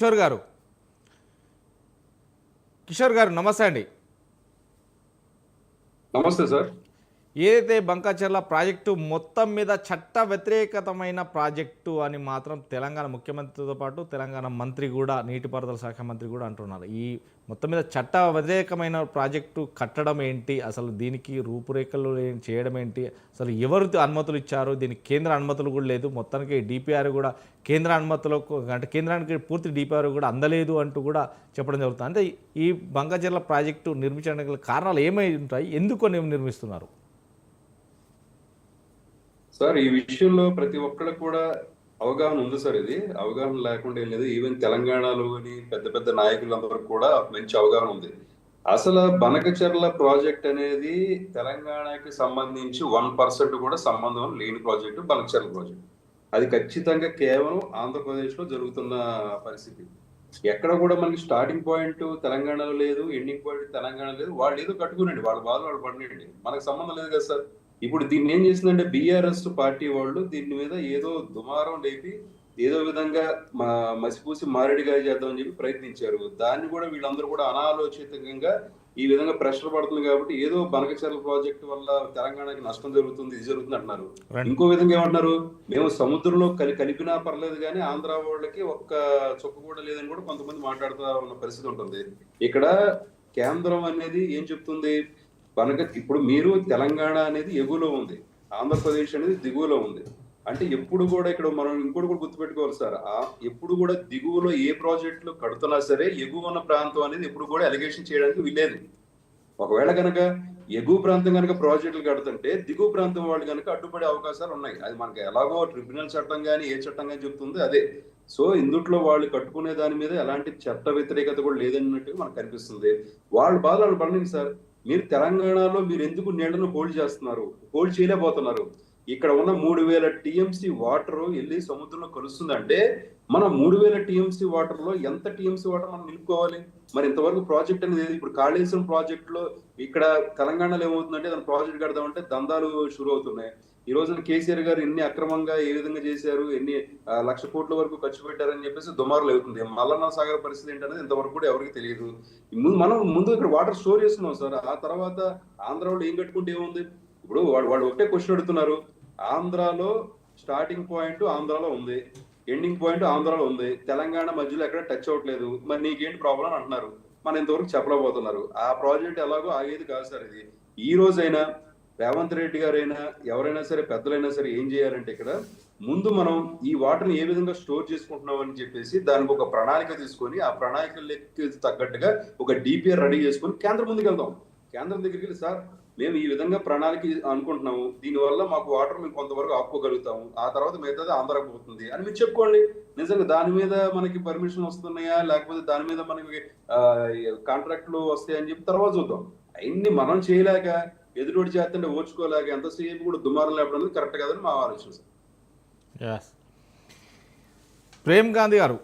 కిషోర్ గారు నమస్తే అండి. నమస్తే సార్. ఏదైతే బంకాచర్ల ప్రాజెక్టు మొత్తం మీద చట్ట వ్యతిరేకతమైన ప్రాజెక్టు అని మాత్రం తెలంగాణ ముఖ్యమంత్రితో పాటు తెలంగాణ మంత్రి కూడా, నీటిపారుదల శాఖ మంత్రి కూడా అంటున్నారు. ఈ మొత్తం మీద చట్ట వ్యతిరేకమైన ప్రాజెక్టు కట్టడం ఏంటి, అసలు దీనికి రూపురేఖలు చేయడం ఏంటి, అసలు ఎవరు అనుమతులు ఇచ్చారు, దీనికి కేంద్ర అనుమతులు కూడా లేదు, మొత్తానికి డిపిఆర్ కూడా కేంద్ర అనుమతులకు అంటే కేంద్రానికి పూర్తి డిపిఆర్ కూడా అందలేదు అంటూ కూడా చెప్పడం జరుగుతుంది. అంటే ఈ బంకాచర్ల ప్రాజెక్టు నిర్మించడానికి కారణాలు ఏమై ఉంటాయి, ఎందుకు నిర్మిస్తున్నారు సార్? ఈ విషయంలో ప్రతి ఒక్కరికి కూడా అవగాహన ఉంది సార్. ఇది అవగాహన లేకుండా ఏం లేదు. ఈవెన్ తెలంగాణలోని పెద్ద పెద్ద నాయకులందరికీ కూడా మంచి అవగాహన ఉంది. అసలు బనకచెర్ల ప్రాజెక్ట్ అనేది తెలంగాణకి సంబంధించి 1% కూడా సంబంధం లేని ప్రాజెక్టు బనకచెర్ల ప్రాజెక్ట్. అది ఖచ్చితంగా కేవలం ఆంధ్రప్రదేశ్ లో జరుగుతున్న పరిస్థితి. ఎక్కడ కూడా మనకి స్టార్టింగ్ పాయింట్ తెలంగాణలో లేదు, ఎండింగ్ పాయింట్ తెలంగాణ లేదు. వాళ్ళు ఏదో కట్టుకునండి, వాళ్ళ బాధలు వాళ్ళు పడినండి, మనకు సంబంధం లేదు కదా సార్. ఇప్పుడు దీన్ని ఏం చేసిందంటే బీఆర్ఎస్ పార్టీ వాళ్ళు దీని మీద ఏదో దుమారం లేపి ఏదో విధంగా మసిపూసి మారేడుగా చేద్దామని చెప్పి ప్రయత్నించారు. దాన్ని కూడా వీళ్ళందరూ కూడా అనాలోచితంగా ఈ విధంగా ప్రెషర్ పడుతుంది కాబట్టి ఏదో బనకచెర్ల ప్రాజెక్టు వల్ల తెలంగాణకి నష్టం జరుగుతుంది, ఇది జరుగుతుంది అంటున్నారు. ఇంకో విధంగా ఏమంటున్నారు, మేము సముద్రంలో కలిపినా పర్లేదు కానీ ఆంధ్ర వాళ్ళకి ఒక్క చుక్క కూడా లేదని కూడా కొంతమంది మాట్లాడుతూ ఉన్న పరిస్థితి ఉంటుంది. ఇక్కడ కేంద్రం అనేది ఏం చెప్తుంది, ఇప్పుడు మీరు తెలంగాణ అనేది ఎగువలో ఉంది, ఆంధ్రప్రదేశ్ అనేది దిగువలో ఉంది. అంటే ఎప్పుడు కూడా ఇక్కడ మనం ఇంకోటి కూడా గుర్తుపెట్టుకోవాలి సార్, ఎప్పుడు కూడా దిగువలో ఏ ప్రాజెక్టులు కడుతున్నా సరే ఎగువ ఉన్న ప్రాంతం అనేది ఎప్పుడు కూడా అలిగేషన్ చేయడానికి వీలేదు. ఒకవేళ కనుక ఎగువ ప్రాంతం కనుక ప్రాజెక్టులు కడుతుంటే దిగువ ప్రాంతం వాళ్ళు కనుక అడ్డుపడే అవకాశాలు ఉన్నాయి. అది మనకి ఎలాగో ట్రిబ్యునల్ చట్టం కానీ ఏ చట్టం కానీ చెప్తుంది అదే. సో ఇందుట్లో వాళ్ళు కట్టుకునే దాని మీద ఎలాంటి చట్ట వ్యతిరేకత కూడా లేదన్నట్టుగా మనకు కనిపిస్తుంది. వాళ్ళు బాధలు పడండి సార్. మీరు తెలంగాణలో మీరు ఎందుకు నీళ్లను హోల్డ్ చేస్తున్నారు, హోల్డ్ చేయలేకపోతున్నారు. ఇక్కడ ఉన్న 3000 టీఎంసీ వాటర్ వెళ్ళి సముద్రంలో కలుస్తుందంటే మన 3000 టీఎంసీ వాటర్ లో ఎంత టీఎంసీ వాటర్ మనం నిలుపుకోవాలి? మరి ఇంతవరకు ప్రాజెక్ట్ అనేది ఇప్పుడు కాళేశ్వరం ప్రాజెక్ట్ లో ఇక్కడ తెలంగాణలో ఏమవుతుందంటే దాని ప్రాజెక్ట్ కడదామంటే దందాలు షురు అవుతున్నాయి. ఈ రోజున కేసీఆర్ గారు ఎన్ని అక్రమంగా ఏ విధంగా చేశారు, ఎన్ని 1,00,000 కోట్ల వరకు ఖర్చు పెట్టారని చెప్పేసి దుమారులు అవుతుంది. మల్లన్న సాగర్ పరిస్థితి ఏంటనేది ఇంతవరకు కూడా ఎవరికి తెలియదు. మనం ముందు ఇక్కడ వాటర్ స్టోర్ చేస్తున్నాం సార్. ఆ తర్వాత ఆంధ్ర వాళ్ళు ఏం కట్టుకుంటే ఏముంది? ఇప్పుడు వాళ్ళు ఒకటే క్వశ్చన్ అడుగుతున్నారు, ఆంధ్రాలో స్టార్టింగ్ పాయింట్ ఆంధ్రాలో ఉంది, ఎండింగ్ పాయింట్ ఆంధ్రాలో ఉంది, తెలంగాణ మధ్యలో ఎక్కడ టచ్ అవ్వట్లేదు, మరి నీకేంటి ప్రాబ్లం అని అంటున్నారు. మనం ఇంతవరకు చెప్పలేకపోతున్నారు. ఆ ప్రాజెక్ట్ ఎలాగో ఆగేది కాదు సార్. ఇది ఈ రోజైనా రేవంత్ రెడ్డి గారైనా ఎవరైనా సరే పెద్దలైనా సరే ఏం చేయాలంటే ఇక్కడ ముందు మనం ఈ వాటర్ని ఏ విధంగా స్టోర్ చేసుకుంటున్నాం అని చెప్పేసి దానికి ఒక ప్రణాళిక తీసుకొని ఆ ప్రణాళికలకి తగ్గట్టుగా ఒక డిపిఆర్ రెడీ చేసుకొని కేంద్రం ముందుకు వెళ్దాం. కేంద్రం దగ్గరికి వెళ్ళి సార్ మేము ఈ విధంగా ప్రణాళిక అనుకుంటున్నాము, దీనివల్ల మాకు వాటర్ మేము కొంతవరకు ఆపుకోగలుగుతాము, ఆ తర్వాత మిగతాది ఆంధ్రాకి పోతుంది అని మీరు చెప్పుకోండి. నిజంగా దాని మీద మనకి పర్మిషన్ వస్తున్నాయా లేకపోతే దాని మీద మనకి కాంట్రాక్ట్లు వస్తాయని చెప్పి తర్వాత చూద్దాం. అవన్నీ మనం చేయలేక ఎదురోడి చేస్తుంటే ఓర్చుకోలేక ఎంతసేపు కూడా దుమారం లేపడం కరెక్ట్ కాదని మా ఆలోచన సార్. ప్రేమ్ గాంధీ గారు